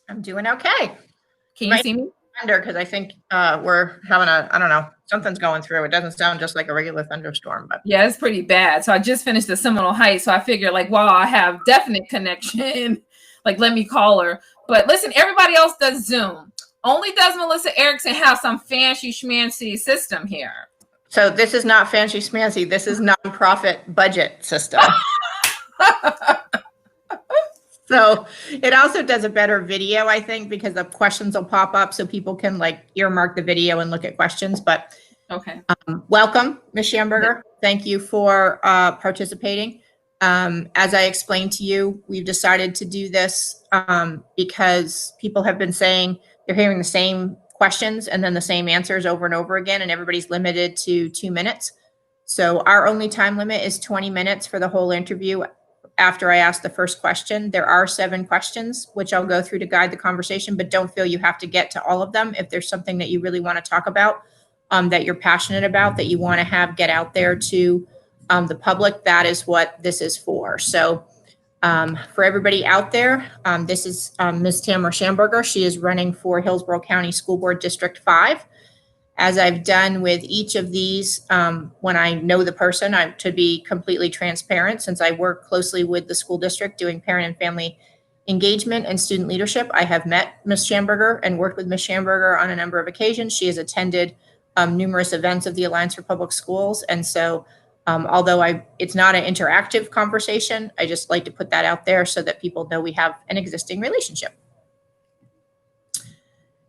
I'm doing okay. Can you see me? Thunder, because I think we're having I don't know, something's going through. It doesn't sound just like a regular thunderstorm, but yeah, it's pretty bad. So I just finished the Seminole Heights, so I figured, like, while I have definite connection, like, let me call her. But listen, everybody else does Zoom. Only does Melissa Erickson have some fancy schmancy system here. So this is not fancy schmancy. This is nonprofit budget system. So it also does a better video, I think, because the questions will pop up so people can like earmark the video and look at questions. But okay. Welcome, Ms. Shamburger. Thank you for participating. As I explained to you, we've decided to do this because people have been saying they're hearing the same questions and then the same answers over and over again, and everybody's limited to 2 minutes. So our only time limit is 20 minutes for the whole interview. After I ask the first question, there are 7 questions, which I'll go through to guide the conversation, but don't feel you have to get to all of them. If there's something that you really want to talk about, that you're passionate about, that you want to have get out there to the public, that is what this is for. So for everybody out there, this is Ms. Tamara Shamburger. She is running for Hillsborough County School Board District 5. As I've done with each of these, when I know the person, to be completely transparent, since I work closely with the school district doing parent and family engagement and student leadership, I have met Ms. Shamburger and worked with Ms. Shamburger on a number of occasions. She has attended numerous events of the Alliance for Public Schools. And so although it's not an interactive conversation, I just like to put that out there so that people know we have an existing relationship.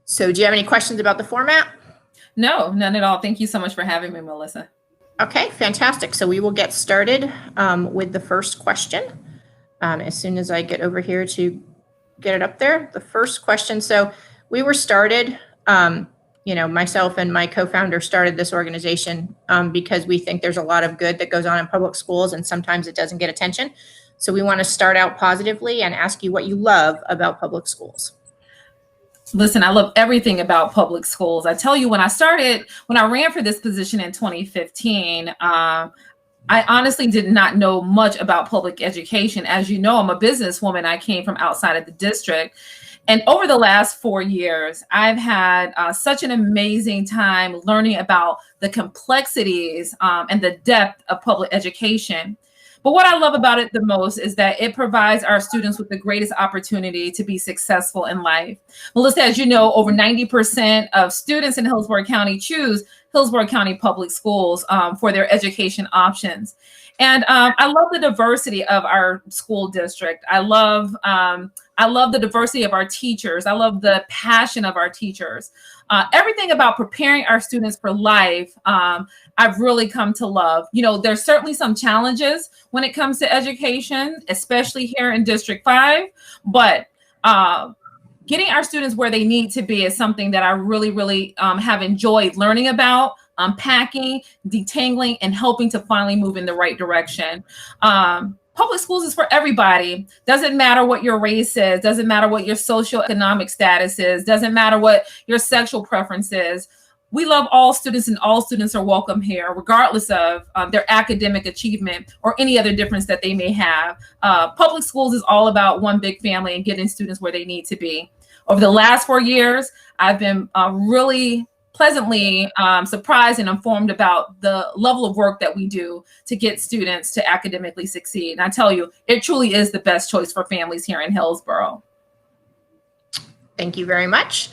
So do you have any questions about the format? No, none at all. Thank you so much for having me, Melissa. Okay, fantastic. So we will get started with the first question as soon as I get over here to get it up there. The first question. So we were started, myself and my co-founder started this organization because we think there's a lot of good that goes on in public schools and sometimes it doesn't get attention. So we want to start out positively and ask you what you love about public schools. Listen, I love everything about public schools. I tell you, when I ran for this position in 2015, I honestly did not know much about public education. As you know, I'm a businesswoman. I came from outside of the district. And over the last 4 years, I've had such an amazing time learning about the complexities and the depth of public education. But what I love about it the most is that it provides our students with the greatest opportunity to be successful in life. Melissa, as you know, over 90% of students in Hillsborough County choose Hillsborough County Public Schools for their education options. And I love the diversity of our school district. I love the diversity of our teachers. I love the passion of our teachers. Everything about preparing our students for life, I've really come to love. There's certainly some challenges when it comes to education, especially here in District 5, but getting our students where they need to be is something that I really, really have enjoyed learning about, unpacking, detangling, and helping to finally move in the right direction. Public schools is for everybody. Doesn't matter what your race is, doesn't matter what your socioeconomic status is, doesn't matter what your sexual preference is. We love all students, and all students are welcome here, regardless of their academic achievement or any other difference that they may have. Public schools is all about one big family and getting students where they need to be. Over the last 4 years, I've been really pleasantly surprised and informed about the level of work that we do to get students to academically succeed. And I tell you, it truly is the best choice for families here in Hillsborough. Thank you very much.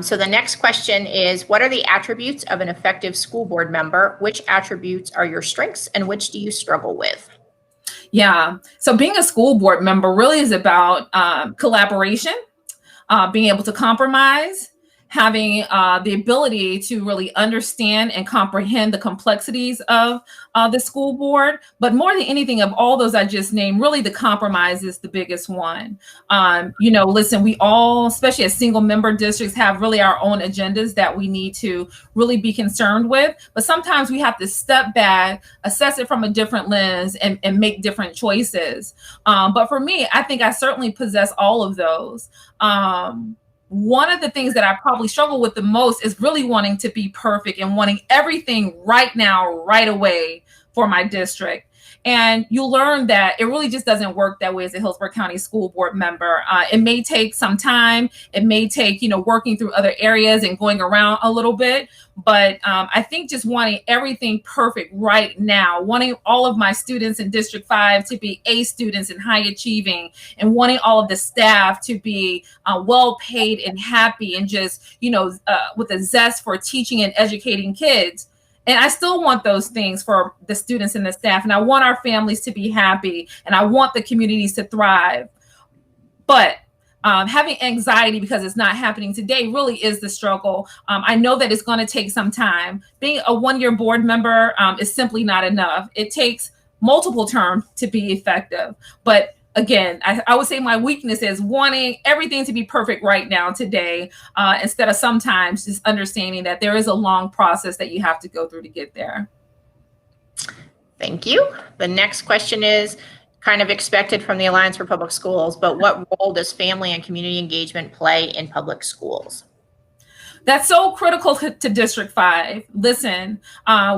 So the next question is, what are the attributes of an effective school board member? Which attributes are your strengths and which do you struggle with? Yeah, so being a school board member really is about collaboration, being able to compromise, having the ability to really understand and comprehend the complexities of the school board. But more than anything, of all those I just named, really the compromise is the biggest one. Listen, we all, especially as single member districts, have really our own agendas that we need to really be concerned with. But sometimes we have to step back, assess it from a different lens, and make different choices. But for me, I think I certainly possess all of those. One of the things that I probably struggle with the most is really wanting to be perfect and wanting everything right now, right away for my district. And you learn that it really just doesn't work that way as a Hillsborough County School Board member. It may take some time. It may take, working through other areas and going around a little bit. But I think just wanting everything perfect right now, wanting all of my students in District 5 to be A students and high achieving, and wanting all of the staff to be well paid and happy and just, with a zest for teaching and educating kids. And I still want those things for the students and the staff. And I want our families to be happy. And I want the communities to thrive. But having anxiety because it's not happening today really is the struggle. I know that it's going to take some time. Being a one-year board member is simply not enough. It takes multiple terms to be effective. But again, I would say my weakness is wanting everything to be perfect right now today, instead of sometimes just understanding that there is a long process that you have to go through to get there. Thank you. The next question is kind of expected from the Alliance for Public Schools, but what role does family and community engagement play in public schools? That's so critical to District 5. Listen,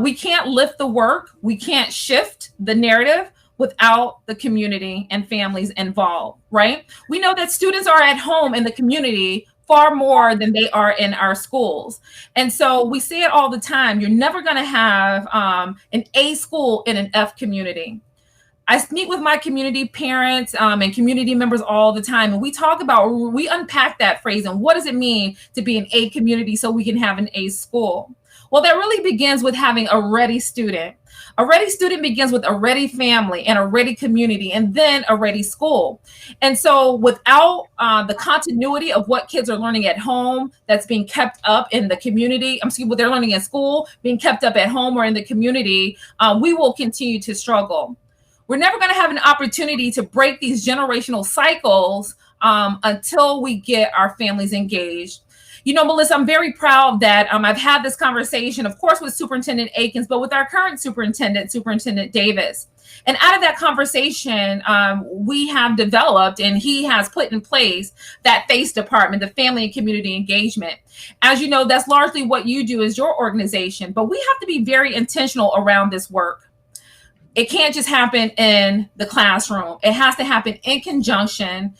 we can't lift the work. We can't shift the narrative without the community and families involved, right? We know that students are at home in the community far more than they are in our schools. And so we say it all the time, you're never gonna have an A school in an F community. I meet with my community parents and community members all the time, and we unpack that phrase and what does it mean to be an A community so we can have an A school? Well, that really begins with having a ready student. A ready student begins with a ready family and a ready community, and then a ready school. And so without the continuity of what kids are learning at home that's being kept up in the community, what they're learning in school, being kept up at home or in the community, we will continue to struggle. We're never going to have an opportunity to break these generational cycles until we get our families engaged. Melissa, I'm very proud that I've had this conversation, of course, with Superintendent Akins, but with our current Superintendent Davis. And out of that conversation, we have developed and he has put in place that FACE department, the Family and Community Engagement. As you know, that's largely what you do as your organization, but we have to be very intentional around this work. It can't just happen in the classroom. It has to happen in conjunction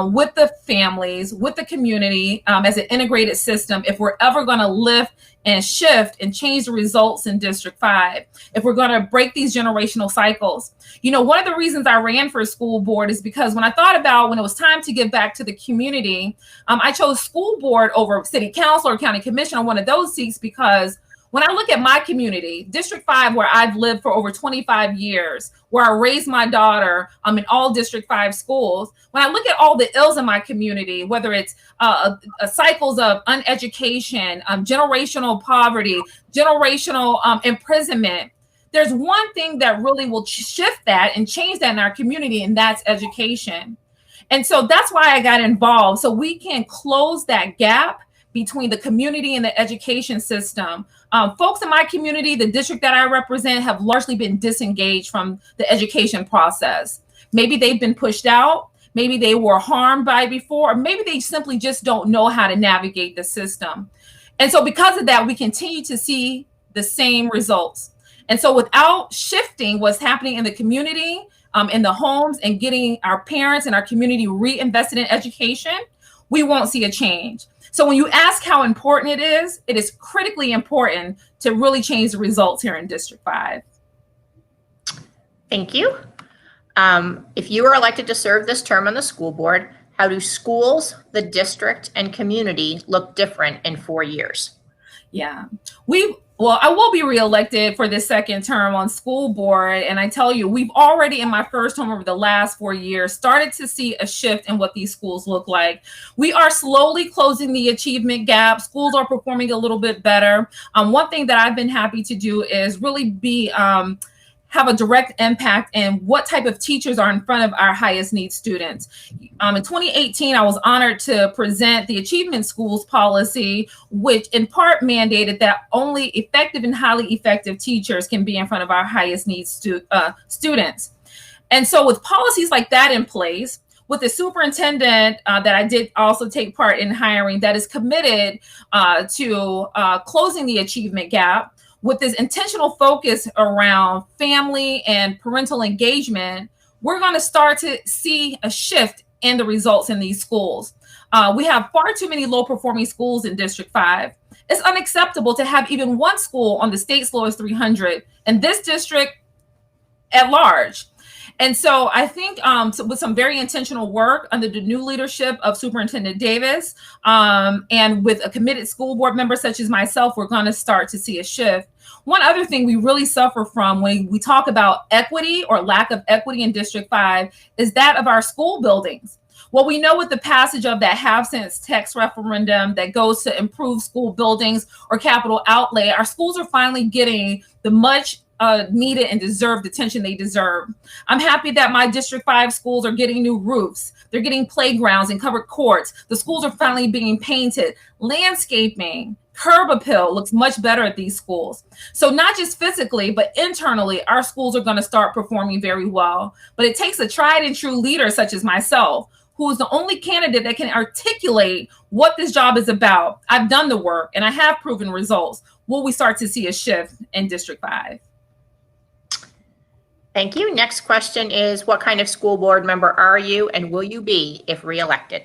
with the families, with the community, as an integrated system. If we're ever going to lift and shift and change the results in District 5, if we're going to break these generational cycles. One of the reasons I ran for school board is because when I thought about when it was time to give back to the community, I chose school board over city council or county commission on one of those seats because when I look at my community, District 5, where I've lived for over 25 years, where I raised my daughter in all District 5 schools, when I look at all the ills in my community, whether it's cycles of uneducation, generational poverty, generational imprisonment, there's one thing that really will shift that and change that in our community, and that's education. And so that's why I got involved, so we can close that gap between the community and the education system. Folks in my community, the district that I represent, have largely been disengaged from the education process. Maybe they've been pushed out, maybe they were harmed by before, or maybe they simply just don't know how to navigate the system. And so because of that, we continue to see the same results. And so without shifting what's happening in the community, in the homes, and getting our parents and our community reinvested in education, we won't see a change. So when you ask how important it is critically important to really change the results here in District 5. Thank you. If you are elected to serve this term on the school board, how do schools, the district, and community look different in 4 years? Yeah, I will be reelected for this second term on school board. And I tell you, we've already in my first term over the last 4 years started to see a shift in what these schools look like. We are slowly closing the achievement gap. Schools are performing a little bit better. One thing that I've been happy to do is really have a direct impact in what type of teachers are in front of our highest need students. In 2018, I was honored to present the Achievement Schools policy, which in part mandated that only effective and highly effective teachers can be in front of our highest need students. And so with policies like that in place, with the superintendent that I did also take part in hiring that is committed to closing the achievement gap, with this intentional focus around family and parental engagement, we're going to start to see a shift in the results in these schools. We have far too many low-performing schools in District 5. It's unacceptable to have even one school on the state's lowest 300 in this district at large. And so I think with some very intentional work under the new leadership of Superintendent Davis, and with a committed school board member such as myself, we're going to start to see a shift. One other thing we really suffer from when we talk about equity or lack of equity in District 5 is that of our school buildings. Well, we know with the passage of that half-cent tax referendum that goes to improve school buildings or capital outlay, our schools are finally getting the much needed and deserved attention they deserve. I'm happy that my District 5 schools are getting new roofs. They're getting playgrounds and covered courts. The schools are finally being painted. Landscaping, curb appeal looks much better at these schools. So not just physically, but internally, our schools are going to start performing very well. But it takes a tried and true leader such as myself, who is the only candidate that can articulate what this job is about. I've done the work and I have proven results. Will we start to see a shift in District 5? Thank you. Next question is, what kind of school board member are you and will you be if reelected?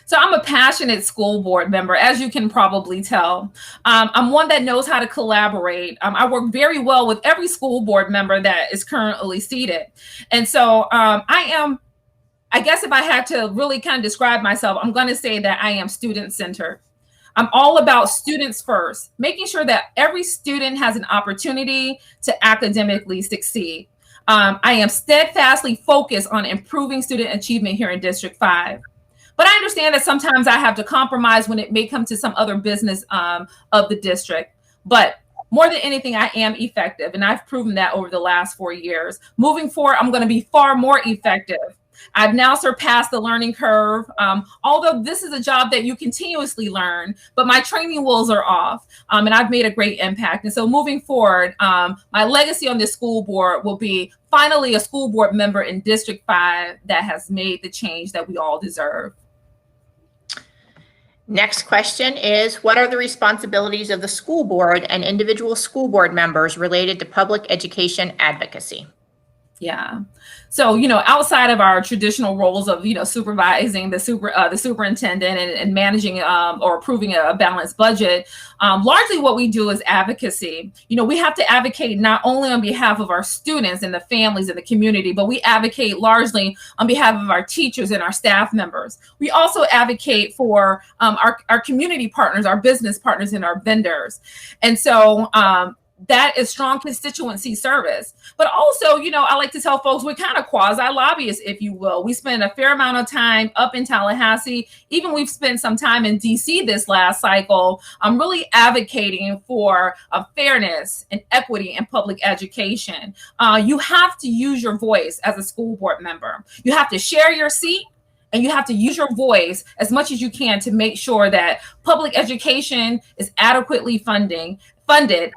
So I'm a passionate school board member, as you can probably tell. I'm one that knows how to collaborate. I work very well with every school board member that is currently seated. And so I guess if I had to really kind of describe myself, I'm going to say that I am student-centered. I'm all about students first, making sure that every student has an opportunity to academically succeed. I am steadfastly focused on improving student achievement here in District 5. But I understand that sometimes I have to compromise when it may come to some other business of the district. But more than anything, I am effective, and I've proven that over the last 4 years. Moving forward, I'm going to be far more effective. I've now surpassed the learning curve, although this is a job that you continuously learn, but my training wheels are off, and I've made a great impact. And so moving forward, my legacy on this school board will be finally a school board member in District 5 that has made the change that we all deserve. Next question is, what are the responsibilities of the school board and individual school board members related to public education advocacy? Yeah. So, outside of our traditional roles of, supervising the superintendent and managing or approving a balanced budget, largely what we do is advocacy. We have to advocate not only on behalf of our students and the families and the community, but we advocate largely on behalf of our teachers and our staff members. We also advocate for our community partners, our business partners, and our vendors. And so, that is strong constituency service. But also, I like to tell folks we're kind of quasi-lobbyists, if you will. We spend a fair amount of time up in Tallahassee. Even we've spent some time in DC this last cycle. I'm really advocating for fairness and equity in public education. You have to use your voice as a school board member. You have to share your seat, and you have to use your voice as much as you can to make sure that public education is adequately funded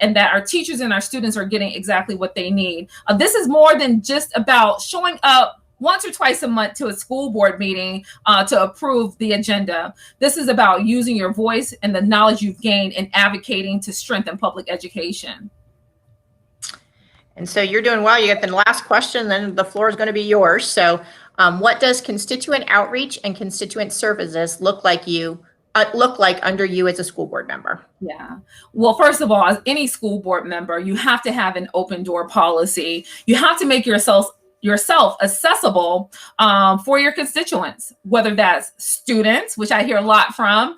and that our teachers and our students are getting exactly what they need. This is more than just about showing up once or twice a month to a school board meeting to approve the agenda. This is about using your voice and the knowledge you've gained in advocating to strengthen public education. And so you're doing well. You get the last question, then the floor is going to be yours. So what does constituent outreach and constituent services look like under you as a school board member? Yeah. Well, first of all, as any school board member, you have to have an open door policy. You have to make yourself accessible for your constituents, whether that's students, which I hear a lot from,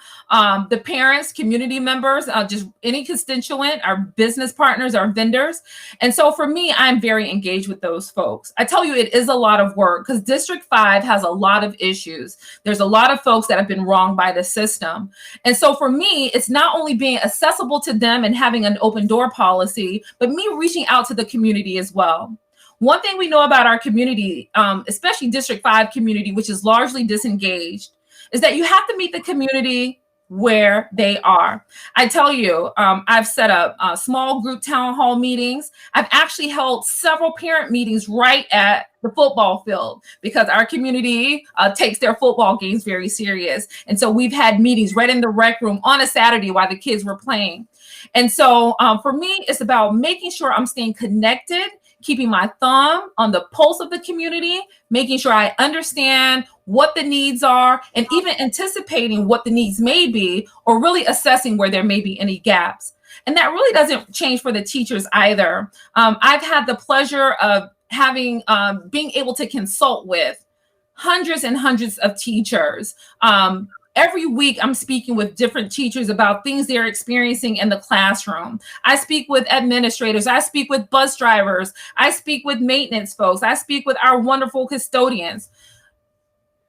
the parents, community members, just any constituent, our business partners, our vendors. And so for me, I'm very engaged with those folks. I tell you, it is a lot of work because District 5 has a lot of issues. There's a lot of folks that have been wronged by the system. And so for me, it's not only being accessible to them and having an open door policy, but me reaching out to the community as well. One thing we know about our community, especially District 5 community, which is largely disengaged, is that you have to meet the community where they are. I tell you, I've set up small group town hall meetings. I've actually held several parent meetings right at the football field because our community takes their football games very serious. And so we've had meetings right in the rec room on a Saturday while the kids were playing. And so for me, it's about making sure I'm staying connected, keeping my thumb on the pulse of the community, making sure I understand what the needs are, and even anticipating what the needs may be, or really assessing where there may be any gaps. And that really doesn't change for the teachers either. I've had the pleasure of having being able to consult with hundreds and hundreds of teachers. Every week, I'm speaking with different teachers about things they're experiencing in the classroom. I speak with administrators. I speak with bus drivers. I speak with maintenance folks. I speak with our wonderful custodians.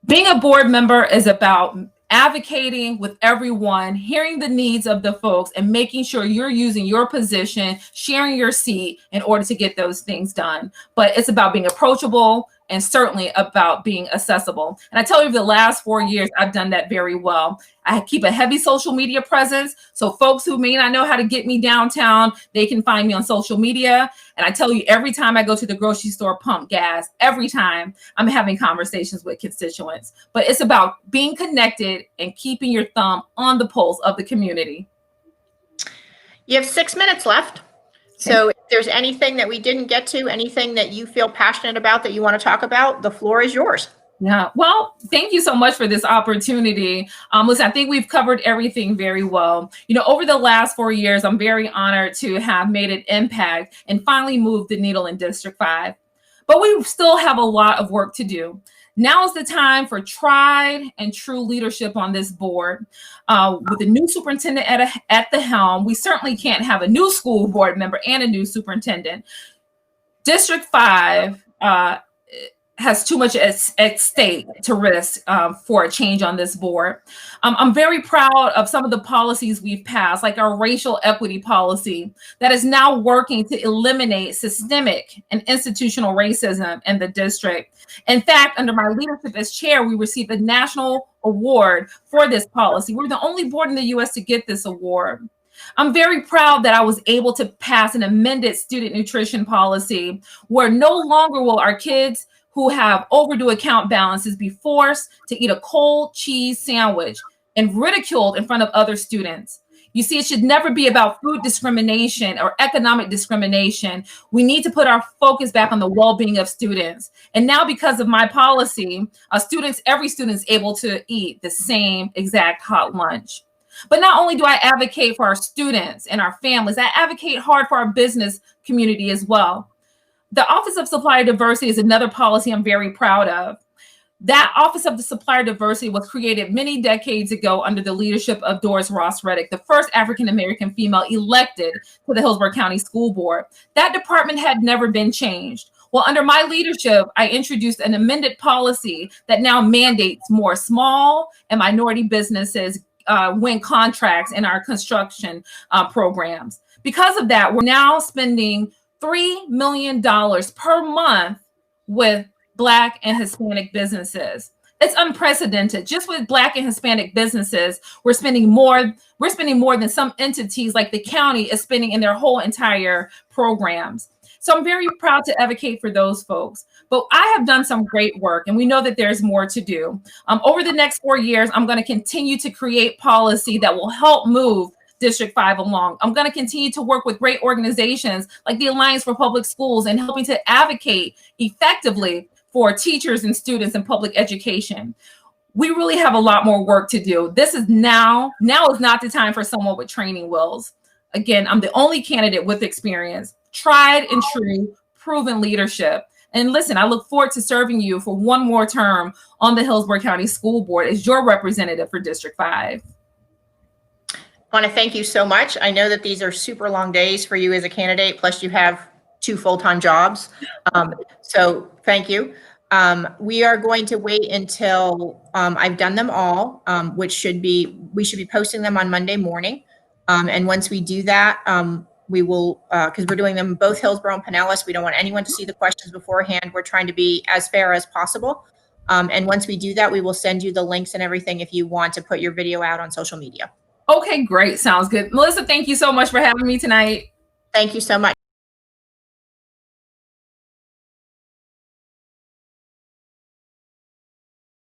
Being a board member is about advocating with everyone, hearing the needs of the folks, and making sure you're using your position, sharing your seat in order to get those things done. But it's about being approachable, and certainly about being accessible. And I tell you, the last 4 years, I've done that very well. I keep a heavy social media presence. So folks who may not know how to get me downtown, they can find me on social media. And I tell you, every time I go to the grocery store, pump gas, every time I'm having conversations with constituents. But it's about being connected and keeping your thumb on the pulse of the community. You have 6 minutes left. So if there's anything that we didn't get to, anything that you feel passionate about that you want to talk about, the floor is yours. Yeah, well, thank you so much for this opportunity. Listen, I think we've covered everything very well. You know, over the last 4 years, I'm very honored to have made an impact and finally moved the needle in District 5. But we still have a lot of work to do. Now is the time for tried and true leadership on this board. With the new superintendent at the helm, we certainly can't have a new school board member and a new superintendent. District 5 has too much at stake to risk for a change on this board. I'm very proud of some of the policies we've passed, like our racial equity policy that is now working to eliminate systemic and institutional racism in the district. In fact, under my leadership as chair, we received a national award for this policy. We're the only board in the US to get this award. I'm very proud that I was able to pass an amended student nutrition policy where no longer will our kids who have overdue account balances be forced to eat a cold cheese sandwich and ridiculed in front of other students. You see, it should never be about food discrimination or economic discrimination. We need to put our focus back on the well-being of students. And now because of my policy, every student is able to eat the same exact hot lunch. But not only do I advocate for our students and our families, I advocate hard for our business community as well. The Office of Supplier Diversity is another policy I'm very proud of. That Office of the Supplier Diversity was created many decades ago under the leadership of Doris Ross Reddick, the first African-American female elected to the Hillsborough County School Board. That department had never been changed. Well, under my leadership, I introduced an amended policy that now mandates more small and minority businesses win contracts in our construction programs. Because of that, we're now spending $3 million per month with Black and Hispanic businesses. It's unprecedented. Just with Black and Hispanic businesses, we're spending more than some entities like the county is spending in their whole entire programs. So I'm very proud to advocate for those folks. But I have done some great work, and we know that there's more to do. Over the next 4 years, I'm going to continue to create policy that will help move District 5 along. I'm going to continue to work with great organizations like the Alliance for Public Schools and helping to advocate effectively for teachers and students in public education. We really have a lot more work to do. This is now is not the time for someone with training wheels. Again, I'm the only candidate with experience, tried and true, proven leadership. And listen, I look forward to serving you for one more term on the Hillsborough County School Board as your representative for District 5. I want to thank you so much. I know that these are super long days for you as a candidate, plus you have 2 full-time jobs. So thank you. We are going to wait until I've done them all, we should be posting them on Monday morning. And once we do that, we will, because we're doing them both Hillsborough and Pinellas. We don't want anyone to see the questions beforehand. We're trying to be as fair as possible. And once we do that, we will send you the links and everything if you want to put your video out on social media. Okay, great. Sounds good. Melissa, thank you so much for having me tonight. Thank you so much.